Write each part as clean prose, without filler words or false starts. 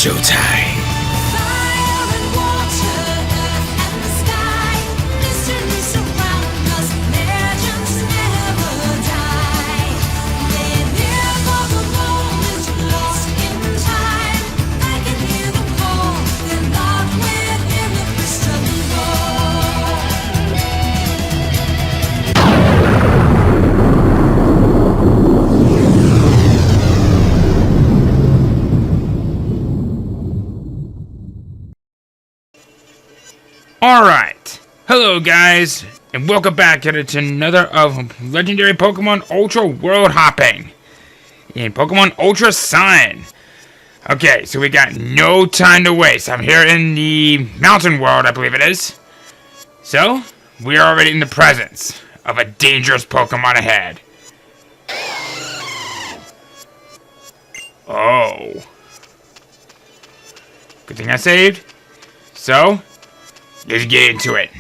showtime. Fire and water, earth and the sky, mysteries surround us, legends never die. Live here for the moment, lost in time. I can hear them call, they're locked within the crystal ball. Alright, hello guys, and welcome back to another of legendary Pokemon Ultra World Hopping in Pokemon Ultra Sun. Okay, so we got no time to waste. I'm here in the Mountain World, I believe it is. So, we are already in the presence of a dangerous Pokemon ahead. Oh. Good thing I saved. So, let's get into it.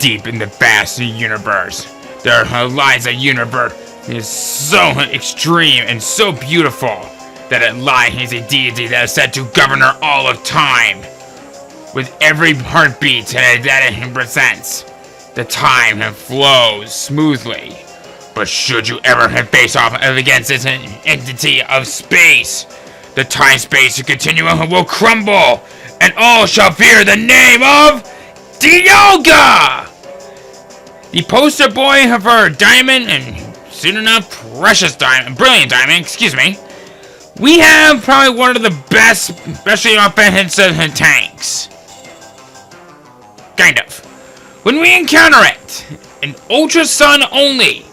Deep in the vast universe, there lies a universe that is so extreme and so beautiful that it lies a deity that is said to govern all of time. With every heartbeat that it represents, the time flows smoothly. But should you ever face off against this entity of space, the time-space continuum will crumble, and all shall fear the name of Dialga! The poster boy of her diamond and soon enough brilliant diamond, excuse me. We have probably one of the best, especially offensive tanks. Kind of. When we encounter it, an Ultra Sun only,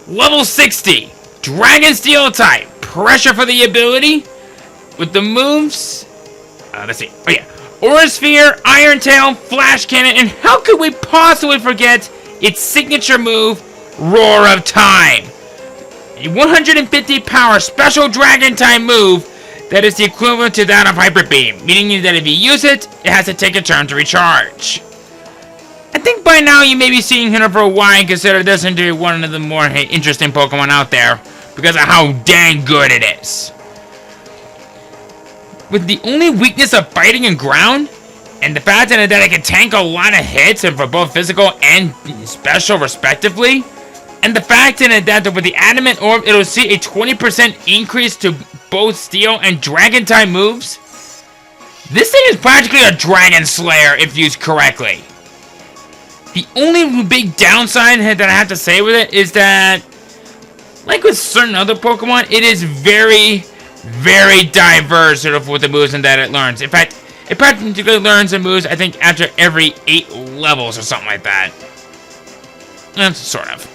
level 60, Dragon Steel type, pressure for the ability, with the moves, let's see, oh yeah, Aura Sphere, Iron Tail, Flash Cannon, and how could we possibly forget its signature move, Roar of Time. A 150 power special Dragon type move that is the equivalent to that of Hyper Beam, meaning that if you use it, it has to take a turn to recharge. I think by now you may be seeing him for why I consider this to be one of the more interesting Pokemon out there, because of how dang good it is. With the only weakness of fighting and ground, and the fact that it can tank a lot of hits and for both physical and special respectively, and the fact that with the Adamant Orb it'll see a 20% increase to both Steel and Dragon type moves, this thing is practically a Dragon Slayer if used correctly. The only big downside that I have to say with it is that, like with certain other Pokemon, it is very, very diverse with the moves and that it learns. In fact, it practically learns and moves, I think, after every 8 levels or something like that. Sort of.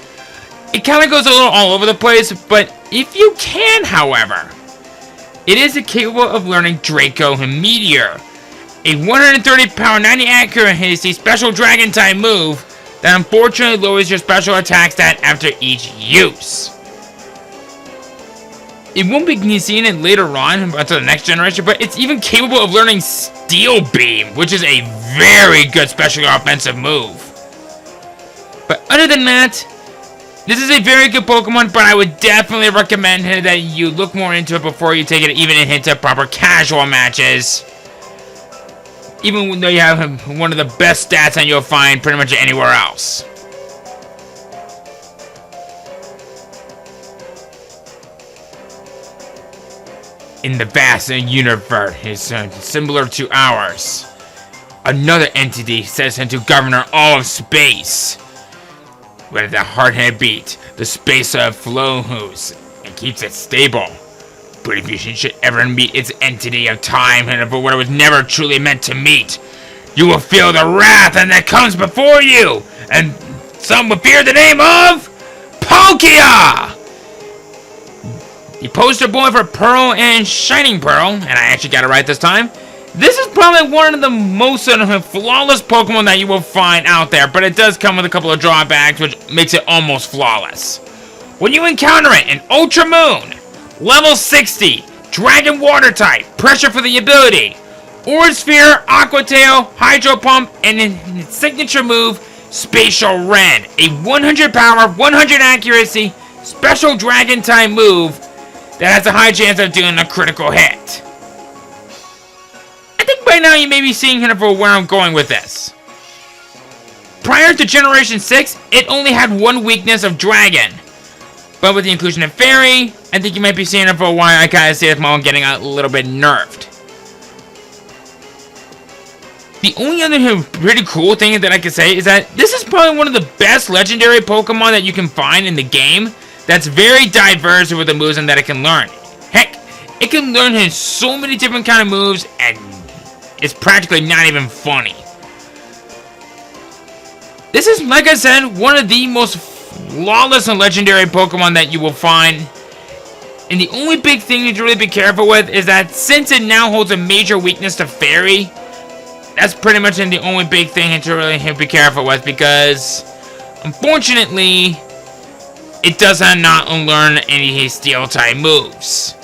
It kind of goes a little all over the place, but if you can, however, it is capable of learning Draco and Meteor, a 130 power, 90 accuracy special Dragon type move that unfortunately lowers your special attack stat after each use. It won't be seen it later on until the next generation, but it's even capable of learning Steel Beam, which is a very good special offensive move. But other than that, this is a very good Pokemon, but I would definitely recommend that you look more into it before you take it even into proper casual matches. Even though you have one of the best stats that you'll find pretty much anywhere else. In the vast universe is similar to ours. Another entity says to govern all of space. With a hard-headed beat, the space flows and keeps it stable. But if you should ever meet its entity of time and of what it was never truly meant to meet, you will feel the wrath that comes before you, and some will fear the name of Palkia! The poster boy for Pearl and Shining Pearl, and I actually got it right this time, This is probably one of the most flawless Pokemon that you will find out there, but it does come with a couple of drawbacks, which makes it almost flawless. When you encounter it in Ultra Moon, level 60, Dragon Water type, pressure for the ability, Aura Sphere, Aqua Tail, Hydro Pump, and in its signature move, Spatial Rend, a 100 power, 100 accuracy, special Dragon type move that has a high chance of doing a critical hit. I think by now you may be seeing here for where I'm going with this. Prior to Generation 6, it only had one weakness of Dragon. But with the inclusion of Fairy, I think you might be seeing it for a while. I kind of see this Pokemon getting a little bit nerfed. The only other pretty cool thing that I can say is that this is probably one of the best legendary Pokemon that you can find in the game. That's very diverse with the moves and that it can learn. Heck, it can learn so many different kind of moves and it's practically not even funny. This is, like I said, one of the most flawless and legendary Pokemon that you will find. And the only big thing you need to really be careful with is that since it now holds a major weakness to Fairy, that's pretty much the only big thing to really be careful with, because unfortunately it does not learn any Steel type moves.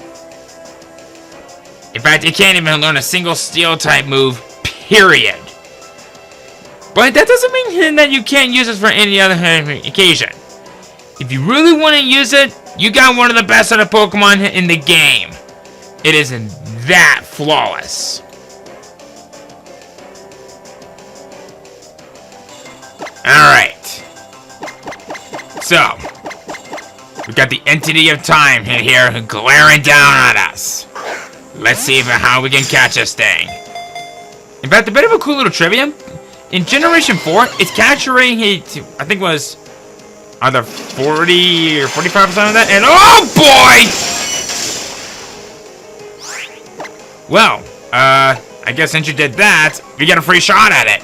In fact, it can't even learn a single Steel type move, period. But that doesn't mean that you can't use it for any other occasion. If you really want to use it, you got one of the best of the Pokemon in the game. It is that flawless. Alright. So, we got the Entity of Time here glaring down on us. Let's see how we can catch this thing. In fact, a bit of a cool little trivia. In Generation 4, it's capturing, I think it was either 40 or 45% of that. And oh boy! Well, I guess since you did that, you get a free shot at it.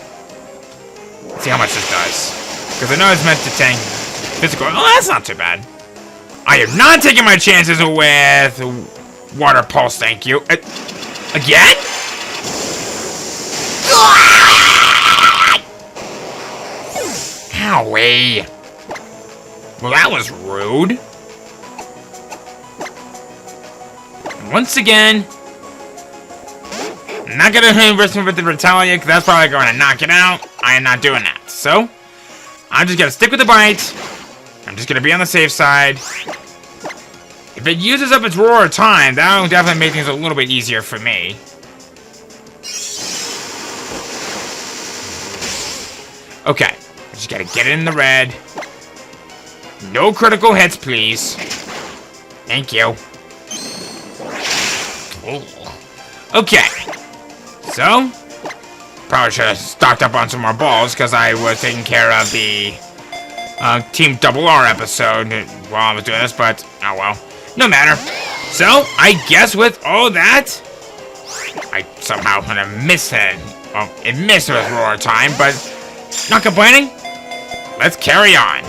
Let's see how much this does. Because I know it's meant to tank physical. Oh, that's not too bad. I am not taking my chances with Water Pulse, thank you. Again? Owie. Well, that was rude. Once again, I'm not gonna risk with the Retaliate, because that's probably going to knock it out. I am not doing that. So, I'm just gonna stick with the bite. I'm just gonna be on the safe side. If it uses up its Roar of Time, that'll definitely make things a little bit easier for me. Okay, I just gotta get it in the red. No critical hits, please. Thank you. Ooh. Okay, so probably should have stocked up on some more balls because I was taking care of the Team Double R episode while I was doing this, but oh well, no matter. So I guess with all that, I somehow kind of missed it. Well, it missed with Roar Time, but not complaining. Let's carry on.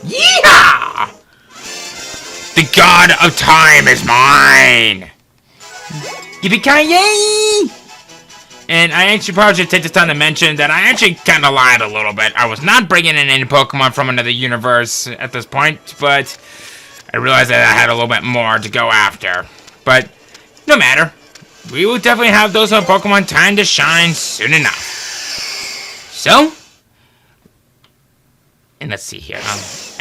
Yeehaw! The God of Time is mine! Yippee-ki-yay! And I actually probably should take this time to mention that I actually kind of lied a little bit. I was not bringing in any Pokemon from another universe at this point, but I realized that I had a little bit more to go after. But no matter. We will definitely have those Pokemon time to shine soon enough. So, and let's see here.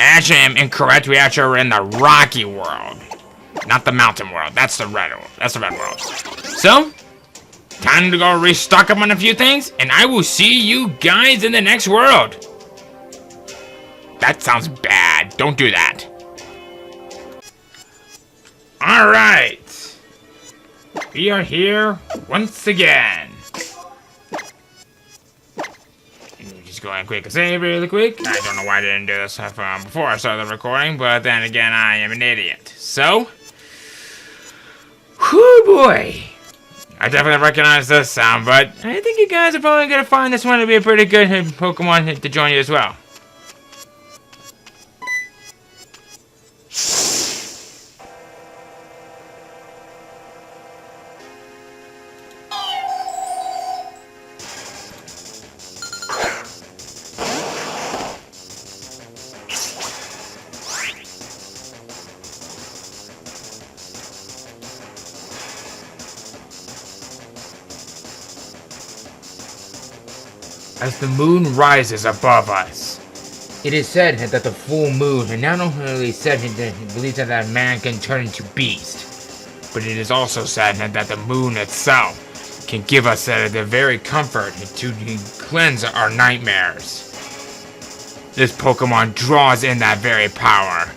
Actually, I'm incorrect. We actually are in the Rocky world, not the Mountain world. That's the red world. That's the red world. So, time to go restock up on a few things, and I will see you guys in the next world. That sounds bad. Don't do that. All right. We are here once again. Just go ahead and quick save really quick. I don't know why I didn't do this before I started the recording, but then again, I am an idiot. So, whoo boy. I definitely recognize this sound, but I think you guys are probably going to find this one to be a pretty good Pokemon to join you as well. As the moon rises above us, it is said that the full moon, and not only said that it believes that man can turn into beast, but it is also said that the moon itself can give us the very comfort to cleanse our nightmares. This Pokemon draws in that very power,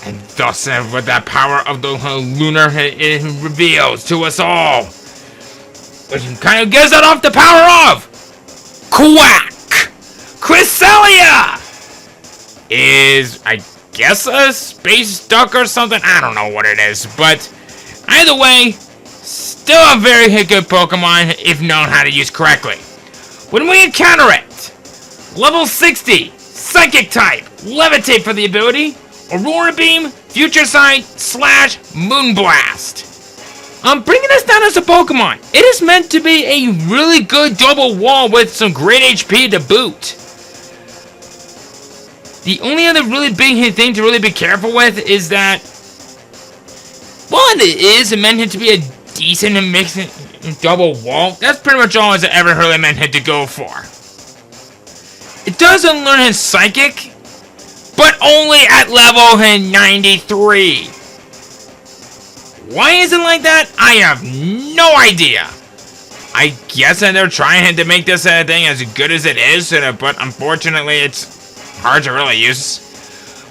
and thus with that power of the lunar, it reveals to us all, which kind of gives it off the power of Quack! Cresselia! Is, I guess, a space duck or something? I don't know what it is, but either way, still a very good Pokemon if known how to use correctly. When we encounter it, level 60, Psychic type, Levitate for the ability, Aurora Beam, Future Sight, / Moonblast. Bringing us down as a Pokemon, it is meant to be a really good double wall with some great HP to boot. The only other really big thing to really be careful with is that, while it is meant to be a decent mix double wall, that's pretty much all it's ever really meant to go for. It does unlearn his Psychic, but only at level 93. Why is it like that? I have no idea. I guess that they're trying to make this thing as good as it is, but unfortunately it's hard to really use.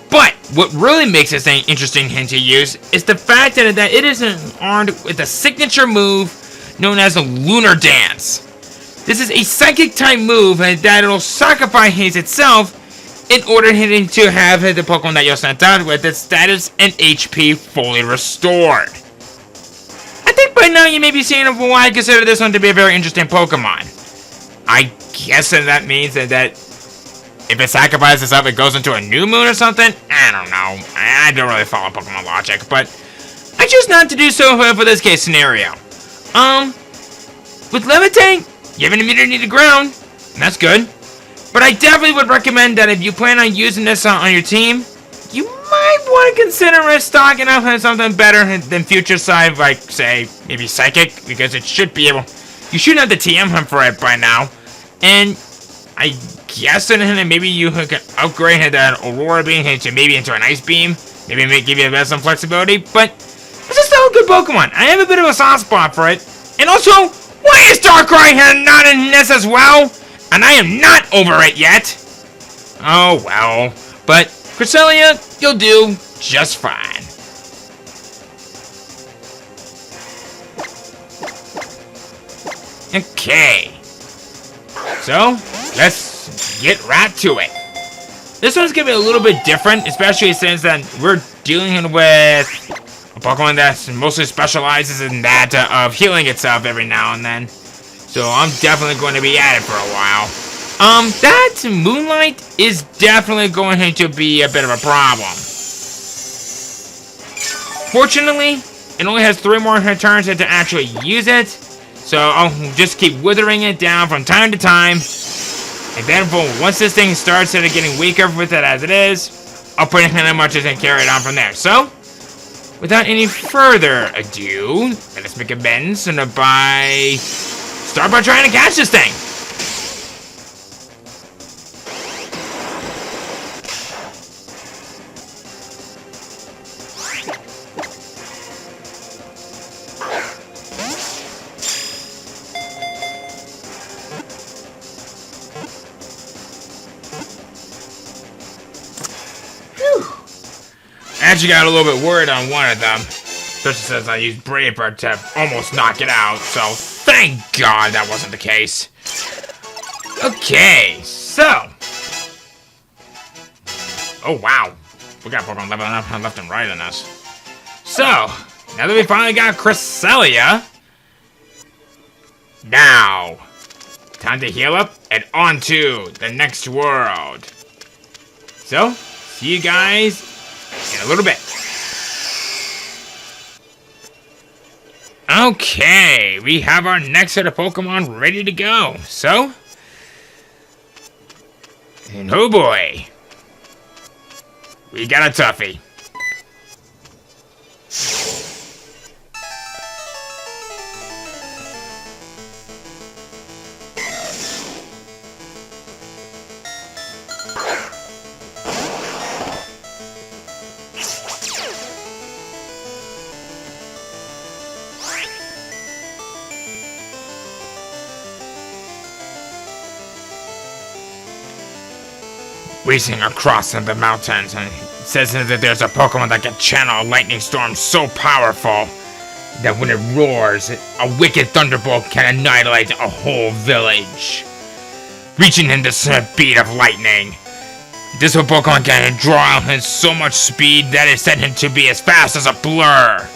But what really makes this thing interesting to use is the fact that it is armed with a signature move known as a Lunar Dance. This is a Psychic type move that it'll sacrifice itself in order to have the Pokemon that you're sent out with its status and HP fully restored. I think by now you may be seeing why I consider this one to be a very interesting Pokemon. I guess that means that if it sacrifices itself, it goes into a new moon or something? I don't know. I don't really follow Pokemon logic, but I choose not to do so for this case scenario. With Levitate, you have an immunity to ground, and that's good. But I definitely would recommend that if you plan on using this on your team, you might want to consider stocking up on something better than Future Sight, like, say, maybe Psychic, because it should be able... You should have the TM hunt for it by now. And I guess maybe you can upgrade that Aurora Beam to maybe into an Ice Beam. Maybe give you some flexibility, but it's just still a good Pokemon. I have a bit of a soft spot for it. And also, why is Darkrai not in this as well? And I am not over it yet. Oh well. But Cresselia, you'll do just fine. Okay. So, let's get right to it. This one's gonna be a little bit different, especially since that we're dealing with a Pokemon that mostly specializes in that of healing itself every now and then. So I'm definitely going to be at it for a while. That Moonlight is definitely going to be a bit of a problem. Fortunately, it only has 3 more turns to actually use it. So I'll just keep withering it down from time to time. And then once this thing starts getting weaker with it as it is, I'll pretty much just carry it on from there. So, without any further ado, let's make amends and start by trying to catch this thing. Actually got a little bit worried on one of them. Especially since I used Brave Bird to almost knock it out, so thank God that wasn't the case. Okay, so. Oh, wow. We got Pokemon leveling up left and right on us. So, now that we finally got Cresselia, now, time to heal up and on to the next world. So, see you guys in a little bit. Okay, we have our next set of Pokemon ready to go. So, and oh boy, we got a toughie. Racing across the mountains, and it says that there's a Pokemon that can channel a lightning storm so powerful that when it roars, a wicked thunderbolt can annihilate a whole village, reaching him the speed of lightning. This Pokemon can draw out in so much speed that it sent him to be as fast as a blur.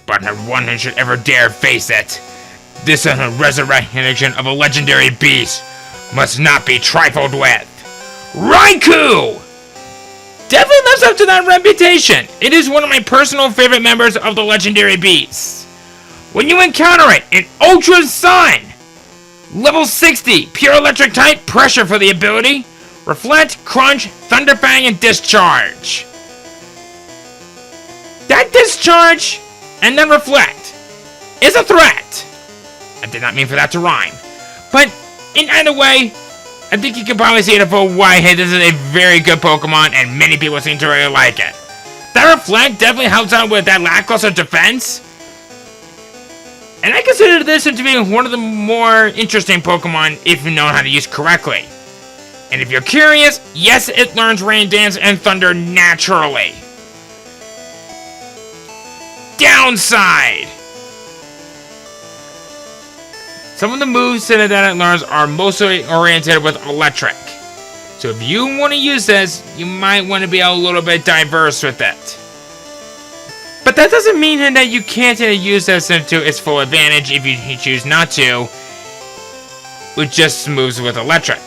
But no one who should ever dare face it. This resurrection of a legendary beast must not be trifled with. Raikou! Definitely lives up to that reputation. It is one of my personal favorite members of the legendary beasts. When you encounter it in Ultra Sun, level 60, pure electric type, pressure for the ability, Reflect, Crunch, Thunderfang, and Discharge. That Discharge and then Reflect is a threat. I did not mean for that to rhyme. But in either way, I think you can probably see it for why this is a very good Pokemon and many people seem to really like it. That Reflect definitely helps out with that lackluster defense. And I consider this to be one of the more interesting Pokemon if you know how to use correctly. And if you're curious, yes, it learns Rain Dance and Thunder naturally. Downside! Some of the moves that it learns are mostly oriented with electric. So if you want to use this, you might want to be a little bit diverse with it. But that doesn't mean that you can't use this to its full advantage if you choose not to, with just moves with electric.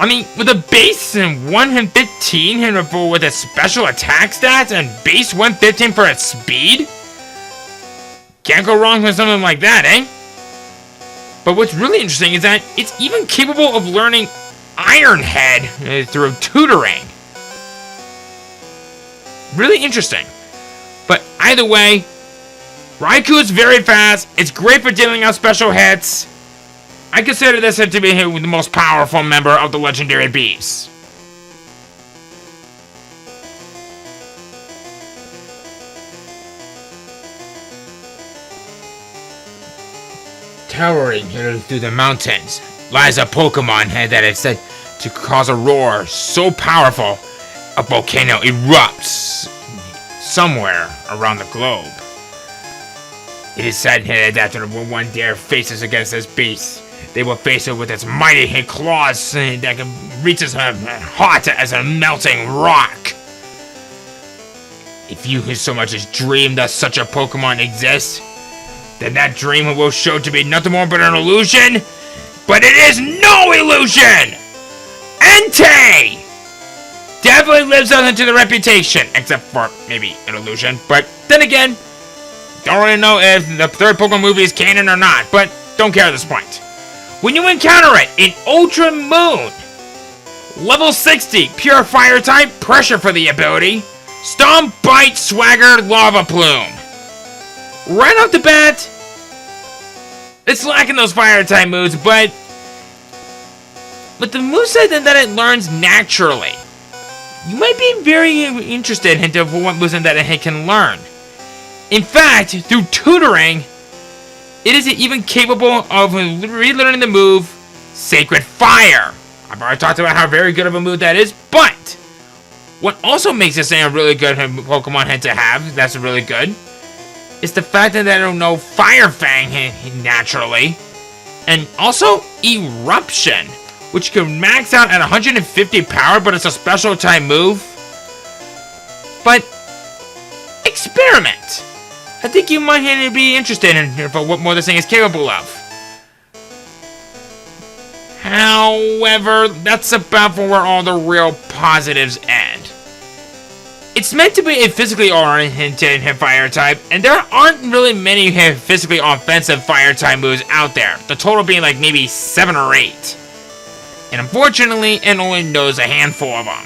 I mean, with a base 115 with its special attack stats and base 115 for its speed, can't go wrong with something like that, eh? But what's really interesting is that it's even capable of learning Iron Head through tutoring. Really interesting. But either way, Raikou is very fast. It's great for dealing out special hits. I consider this to be the most powerful member of the legendary beasts. Towering through the mountains lies a Pokemon that is said to cause a roar so powerful a volcano erupts somewhere around the globe. It is said that when one dare faces against this beast, they will face it with its mighty claws that can reach as hot as a melting rock. If you so much as dream that such a Pokemon exists, then that dream will show to be nothing more but an illusion. But it is no illusion! Entei! Definitely lives up to the reputation, except for maybe an illusion. But then again, don't really know if the third Pokemon movie is canon or not, but don't care at this point. When you encounter it in Ultra Moon, level 60, pure fire type, pressure for the ability, Stomp, Bite, Swagger, Lava Plume. Right off the bat, it's lacking those fire type moves, but with the moveset that it learns naturally, you might be very interested in what moveset that it can learn. In fact, through tutoring, it is even capable of relearning the move Sacred Fire. I've already talked about how very good of a move that is, but what also makes this a really good Pokemon head to have, that's really good, is the fact that I don't know Fire Fang naturally. And also Eruption, which can max out at 150 power, but it's a special type move. But experiment. I think you might be interested in what more this thing is capable of. However, that's about for where all the real positives end. It's meant to be a physically oriented fire type, and there aren't really many physically offensive fire type moves out there. The total being like maybe 7 or 8. And unfortunately, it only knows a handful of them.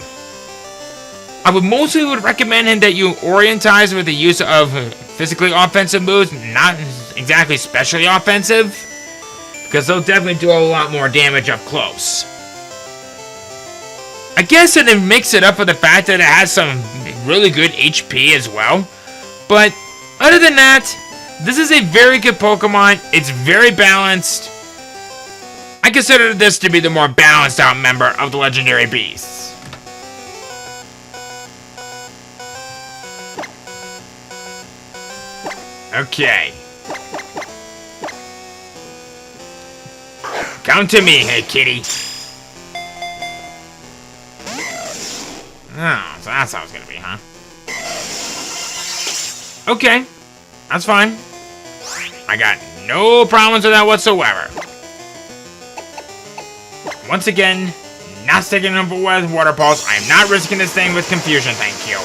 I would recommend that you orientize with the use of physically offensive moves, not exactly specially offensive, because they'll definitely do a lot more damage up close. I guess it mix it up with the fact that it has some really good HP as well. But other than that, this is a very good Pokemon. It's very balanced. I consider this to be the more balanced out member of the legendary beasts. Okay. Come to me, hey kitty. Oh, so that's how it's gonna be, huh? Okay. That's fine. I got no problems with that whatsoever. Once again, not sticking up with Water Pulse. I am not risking this thing with confusion, thank you.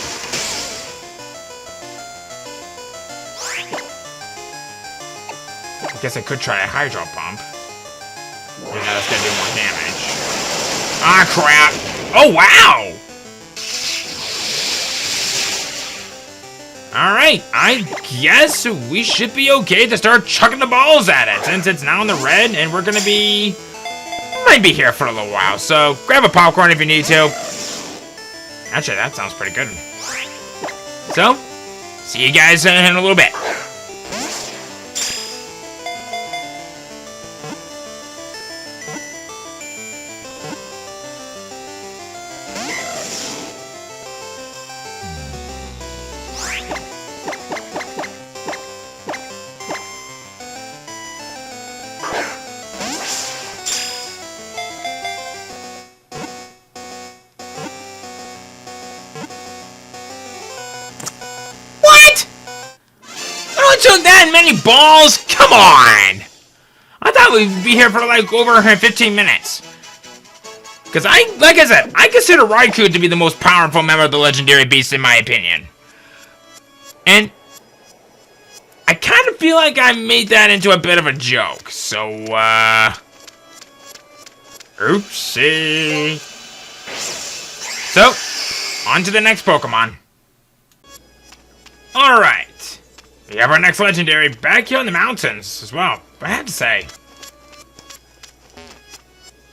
I guess I could try a Hydro Pump. You know, that's gonna do more damage. Ah, crap! Oh, wow! Alright, I guess we should be okay to start chucking the balls at it, since it's now in the red, and we're gonna be... might be here for a little while, so grab a popcorn if you need to. Actually, that sounds pretty good. So, see you guys in a little bit. Took that many balls? Come on! I thought we'd be here for like over 15 minutes. Because like I said, I consider Raikou to be the most powerful member of the legendary beast in my opinion. And I kind of feel like I made that into a bit of a joke. So, oopsie. So, on to the next Pokemon. Alright. We have our next legendary back here in the mountains as well. But I have to say,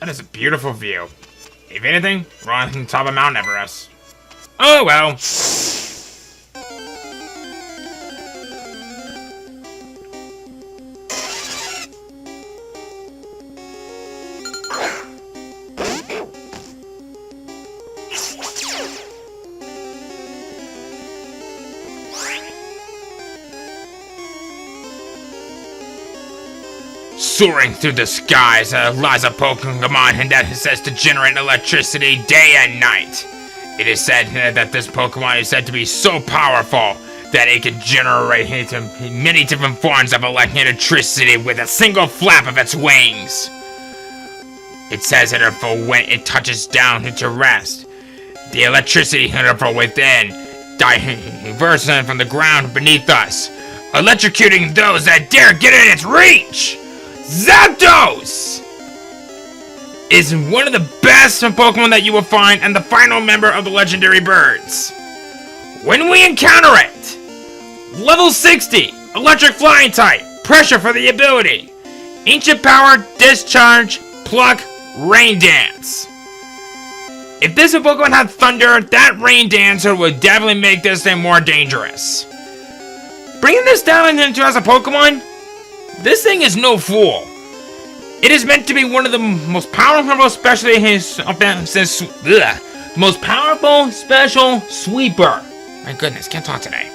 that is a beautiful view. If anything, we're on the top of Mount Everest. Oh well. Soaring through the skies lies a Pokemon that says to generate electricity day and night. It is said that this Pokemon is said to be so powerful that it can generate many different forms of electricity with a single flap of its wings. It says that when it touches down to rest, the electricity from within diverges from the ground beneath us, electrocuting those that dare get in its reach. Zapdos is one of the best Pokemon that you will find and the final member of the legendary birds. When we encounter it, level 60, electric flying type, pressure for the ability, ancient power, discharge, pluck, rain dance. If this Pokemon had thunder, that rain dancer would definitely make this thing more dangerous. Bringing this down into as a Pokemon, this thing is no fool. It is meant to be one of the most powerful, especially his most powerful special sweeper. My goodness, can't talk today.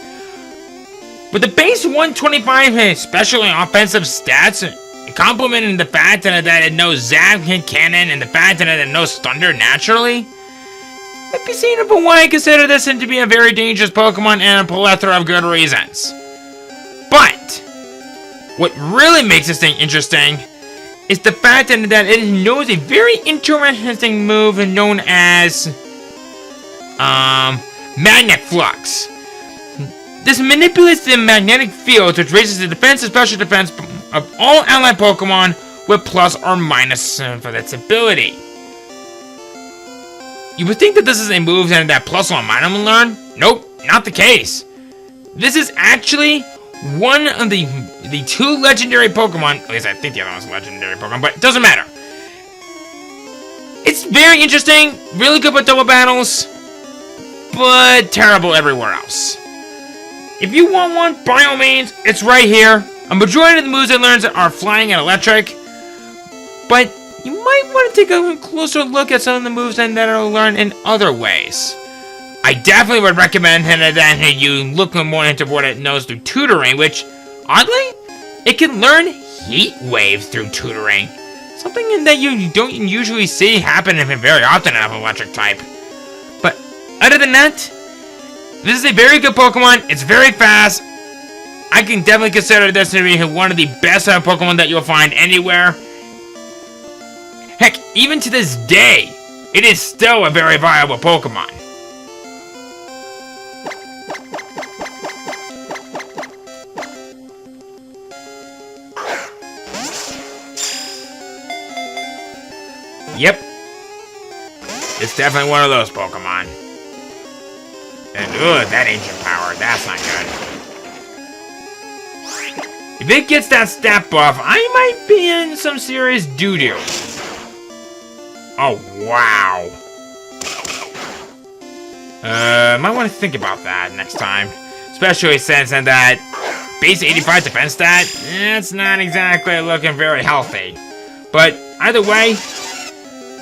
But the base 125 special and offensive stats, complementing the fact that it knows Zap Cannon and the fact that it knows Thunder naturally, might be seen for why I consider this to be a very dangerous Pokemon and a plethora of good reasons. But what really makes this thing interesting is the fact that it knows a very interesting move known as Magnet Flux. This manipulates the magnetic field, which raises the defense and special defense of all allied Pokemon with plus or minus for its ability. You would think that this is a move that plus or minus will learn. Nope, not the case. This is actually one of the two legendary Pokemon. At least I think the other one's a legendary Pokemon, but it doesn't matter. It's very interesting, really good with double battles, but terrible everywhere else. If you want one, by all means, it's right here. A majority of the moves it learns are flying and electric, but you might want to take a closer look at some of the moves that it'll learn in other ways. I definitely would recommend that you look more into what it knows through tutoring, which, oddly, it can learn Heat Wave through tutoring. Something that you don't usually see happen very often out of electric type. But other than that, this is a very good Pokemon. It's very fast. I can definitely consider this to be one of the best Pokemon that you'll find anywhere. Heck, even to this day, it is still a very viable Pokemon. Yep. It's definitely one of those Pokemon. And, ugh, that ancient power. That's not good. If it gets that stat buff, I might be in some serious doo-doo. Oh, wow. Might want to think about that next time. Especially since that base 85 defense stat, it's not exactly looking very healthy. But either way,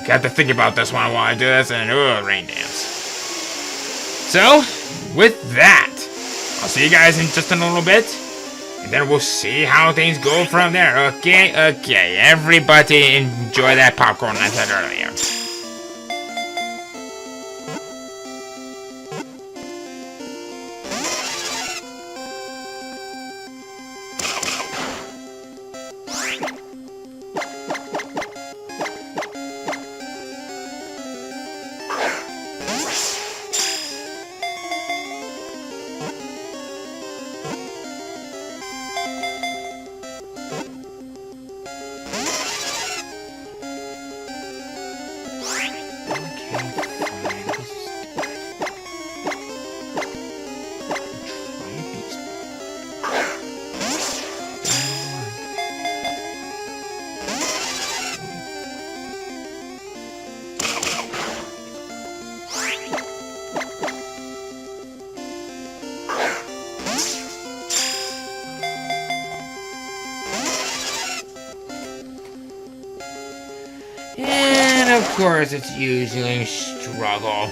got to think about this one while I do this, and rain dance. So, with that, I'll see you guys in just a little bit, and then we'll see how things go from there. Okay, everybody enjoy that popcorn I said earlier. And of course, it's usually a struggle.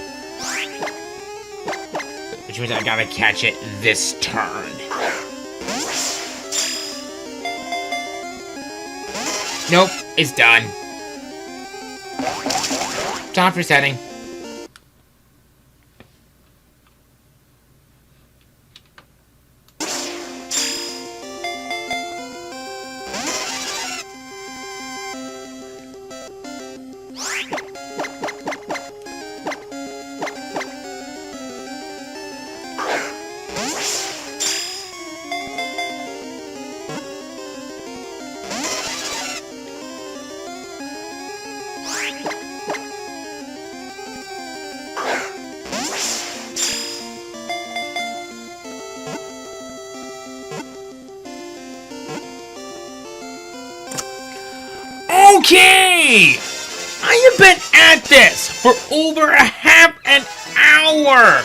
Which means I gotta catch it this turn. Nope, it's done. Stop resetting. Okay! I have been at this for over a half an hour!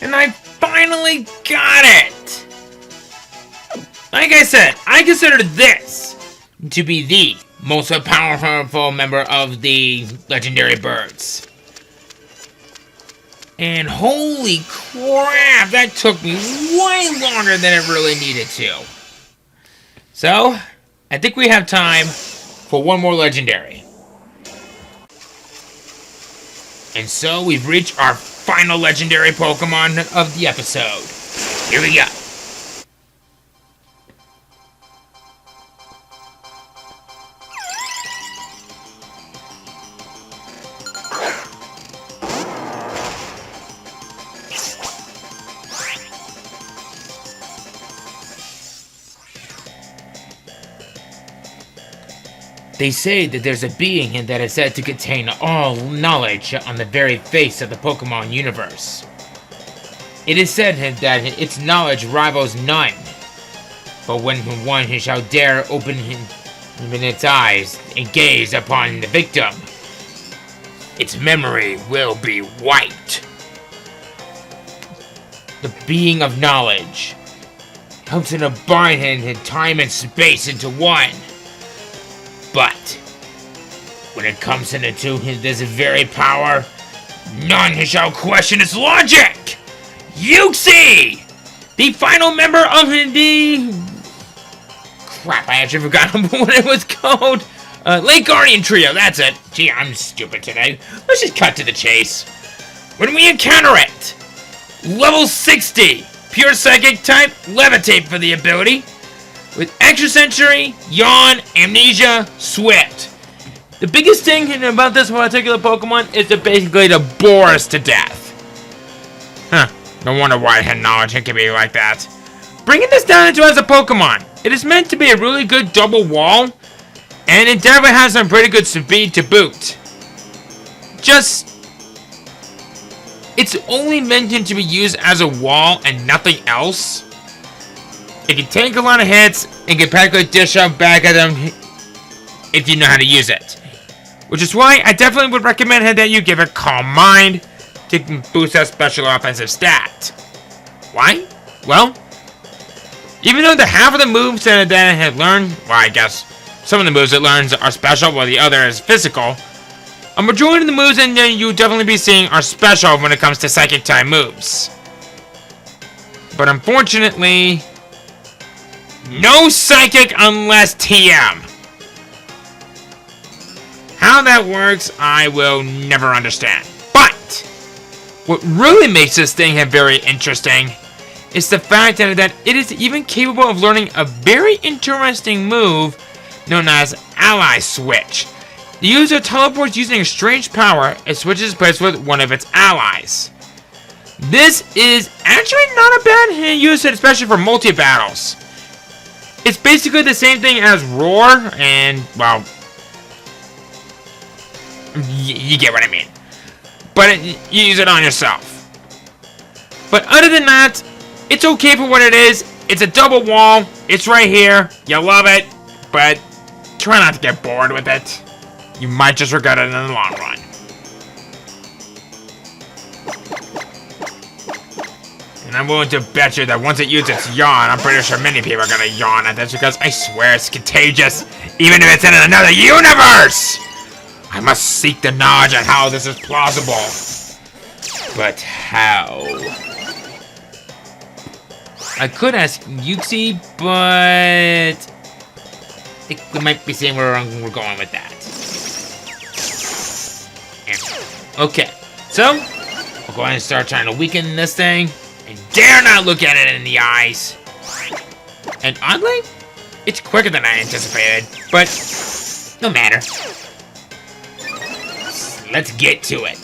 And I finally got it! Like I said, I consider this to be the most powerful member of the legendary birds. And holy crap, that took me way longer than it really needed to. So, I think we have time for one more legendary. And so we've reached our final legendary Pokemon of the episode. Here we go. They say that there's a being that is said to contain all knowledge on the very face of the Pokemon universe. It is said that its knowledge rivals none, but when one shall dare open its eyes and gaze upon the victim, its memory will be wiped. The being of knowledge helps to bind time and space into one. But when it comes into this very power, none shall question its logic. Yuxi, the final member of the crap, I actually forgot what it was called. Lake Guardian Trio. That's it. Gee, I'm stupid today. Let's just cut to the chase. When we encounter it, level 60, pure psychic type, levitate for the ability. With Extra Sensory, Yawn, Amnesia, Swift. The biggest thing about this particular Pokemon is basically to bore us to death. Huh, no wonder why it had knowledge it could be like that. Bringing this down into as a Pokemon, it is meant to be a really good double wall, and it definitely has some pretty good speed to boot. It's only meant to be used as a wall and nothing else. It can take a lot of hits and can practically dish out back at them if you know how to use it. Which is why I definitely would recommend that you give it Calm Mind to boost that special offensive stat. Why? Well, even though the half of the moves that it had learned, well, I guess some of the moves it learns are special while the other is physical, a majority of the moves that you'll definitely be seeing are special when it comes to Psychic type moves. But unfortunately, no Psychic unless TM. How that works, I will never understand. But what really makes this thing very interesting is the fact that it is even capable of learning a very interesting move known as Ally Switch. The user teleports using a strange power and switches place with one of its allies. This is actually not a bad use, especially for multi-battles. It's basically the same thing as Roar, and, well, you get what I mean. But you use it on yourself. But other than that, it's okay for what it is. It's a double wall. It's right here. You love it. But try not to get bored with it. You might just regret it in the long run. And I'm willing to bet you that once it uses its yawn, I'm pretty sure many people are gonna yawn at this because I swear it's contagious, even if it's in another universe! I must seek the knowledge on how this is plausible. But how? I could ask Yuxi, but we might be seeing where we're going with that. Okay, so we'll go ahead and start trying to weaken this thing. And dare not look at it in the eyes. And oddly, it's quicker than I anticipated, but no matter. Let's get to it.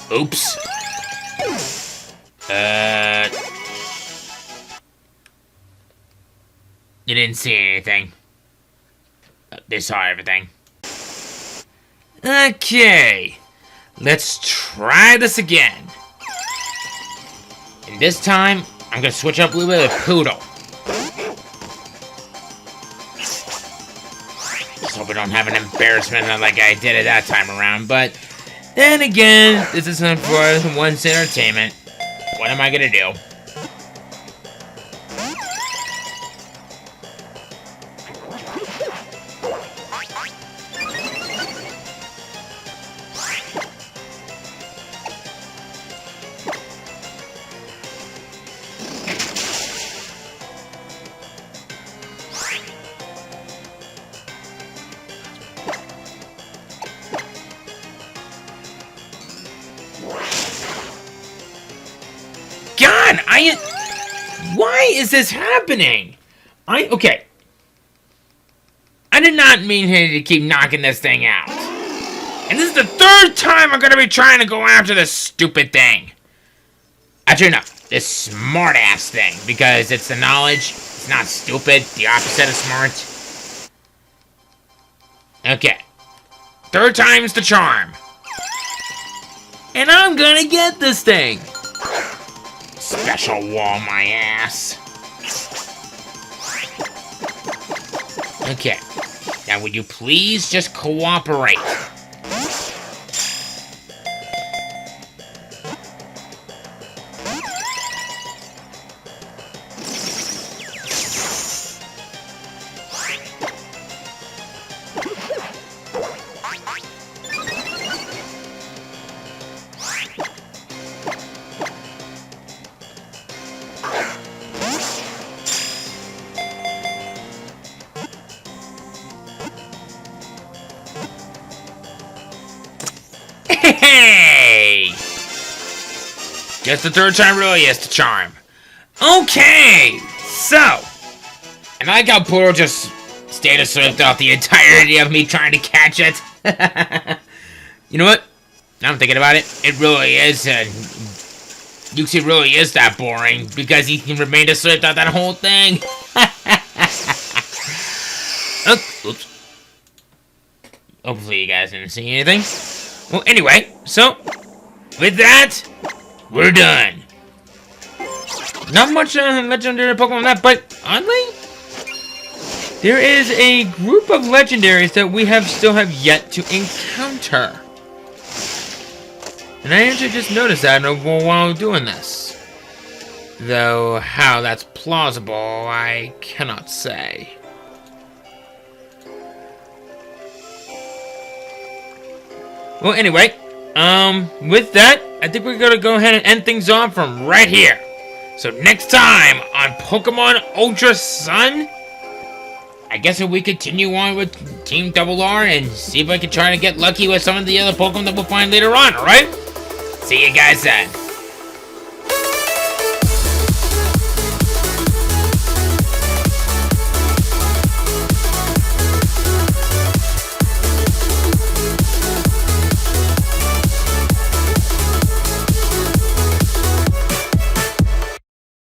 Oops. You didn't see anything. They saw everything. Okay. Let's try this again. And this time, I'm gonna switch up a little bit of Poodle. Just hope I don't have an embarrassment like I did it that time around, but Then again, this isn't for one's entertainment. What am I gonna do? God, why is this happening? Okay. I did not mean to keep knocking this thing out. And this is the third time I'm gonna be trying to go after this stupid thing. Actually, no, this smart-ass thing, because it's the knowledge, it's not stupid, the opposite of smart. Okay. Third time's the charm. And I'm gonna get this thing. Special wall my ass. Okay. Now would you please just cooperate? Hey! Guess the third time really is the charm. Okay, so. And I like how Poodle just stayed asleep throughout the entirety of me trying to catch it. You know what? Now I'm thinking about it. It really is. Yuxi really is that boring because he can remain asleep throughout that whole thing. Oops. Hopefully you guys didn't see anything. Well, anyway, so, with that, we're done. Not much legendary Pokemon that, but oddly, there is a group of legendaries that we still have yet to encounter. And I actually just noticed that while doing this. Though how that's plausible, I cannot say. Well, anyway, with that, I think we're gonna go ahead and end things off from right here. So next time on Pokemon Ultra Sun, I guess if we continue on with Team Double R and see if I can try to get lucky with some of the other Pokemon that we'll find later on, alright? See you guys then.